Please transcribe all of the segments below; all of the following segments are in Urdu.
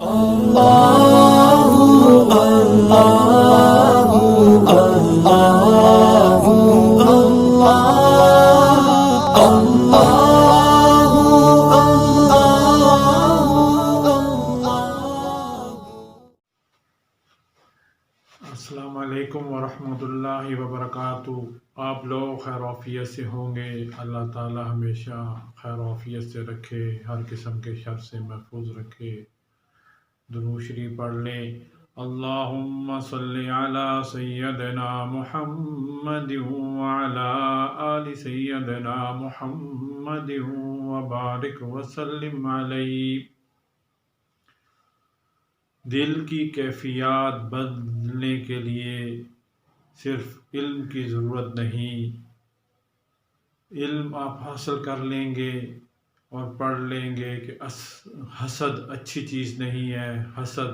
السلام علیکم ورحمۃ اللہ وبرکاتہ۔ آپ لوگ خیر وافیت سے ہوں گے۔ اللہ تعالی ہمیشہ خیر وافیت سے رکھے، ہر قسم کے شر سے محفوظ رکھے۔ درود شریف پڑھ لیں۔ اللہم صلی علی سیدنا محمد وعلی آل سیدنا محمد وبارک وسلم علیہ۔ دل کی کیفیات بدلنے کے لیے صرف علم کی ضرورت نہیں۔ علم آپ حاصل کر لیں گے اور پڑھ لیں گے کہ حسد اچھی چیز نہیں ہے، حسد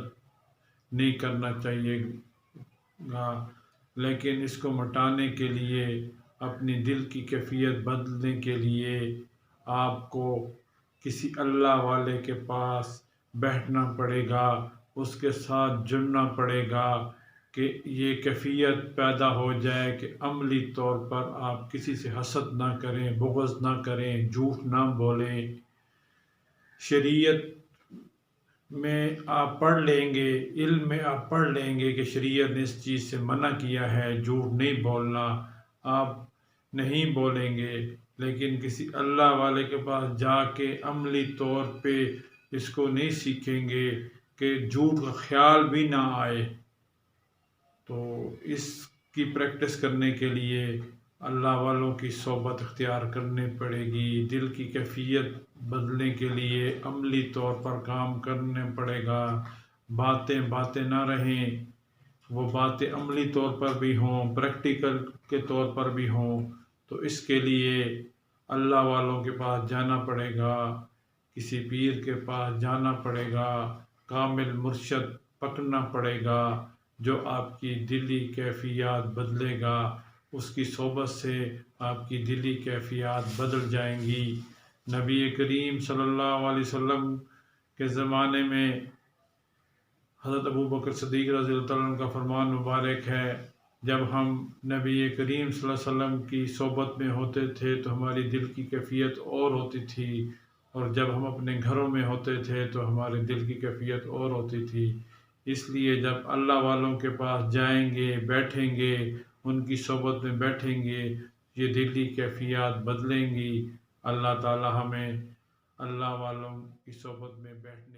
نہیں کرنا چاہیے گا، لیکن اس کو مٹانے کے لیے، اپنی دل کی کیفیت بدلنے کے لیے آپ کو کسی اللہ والے کے پاس بیٹھنا پڑے گا، اس کے ساتھ جڑنا پڑے گا کہ یہ کیفیت پیدا ہو جائے کہ عملی طور پر آپ کسی سے حسد نہ کریں، بغض نہ کریں، جھوٹ نہ بولیں۔ شریعت میں آپ پڑھ لیں گے، علم میں آپ پڑھ لیں گے کہ شریعت نے اس چیز سے منع کیا ہے، جھوٹ نہیں بولنا، آپ نہیں بولیں گے، لیکن کسی اللہ والے کے پاس جا کے عملی طور پہ اس کو نہیں سیکھیں گے کہ جھوٹ کا خیال بھی نہ آئے۔ تو اس کی پریکٹس کرنے کے لیے اللہ والوں کی صحبت اختیار کرنی پڑے گی، دل کی کیفیت بدلنے کے لیے عملی طور پر کام کرنے پڑے گا۔ باتیں نہ رہیں، وہ باتیں عملی طور پر بھی ہوں، پریکٹیکل کے طور پر بھی ہوں۔ تو اس کے لیے اللہ والوں کے پاس جانا پڑے گا، کسی پیر کے پاس جانا پڑے گا، کامل مرشد پکڑنا پڑے گا جو آپ کی دلی کیفیات بدلے گا۔ اس کی صحبت سے آپ کی دلی کیفیات بدل جائیں گی۔ نبی کریم صلی اللہ علیہ وسلم کے زمانے میں حضرت ابوبکر صدیق رضی اللہ عنہ کا فرمان مبارک ہے، جب ہم نبی کریم صلی اللہ علیہ وسلم کی صحبت میں ہوتے تھے تو ہماری دل کی کیفیت اور ہوتی تھی، اور جب ہم اپنے گھروں میں ہوتے تھے تو ہمارے دل کی کیفیت اور ہوتی تھی۔ اس لیے جب اللہ والوں کے پاس جائیں گے، بیٹھیں گے، ان کی صحبت میں بیٹھیں گے، یہ دلی کیفیات بدلیں گی۔ اللہ تعالی ہمیں اللہ والوں کی صحبت میں بیٹھنے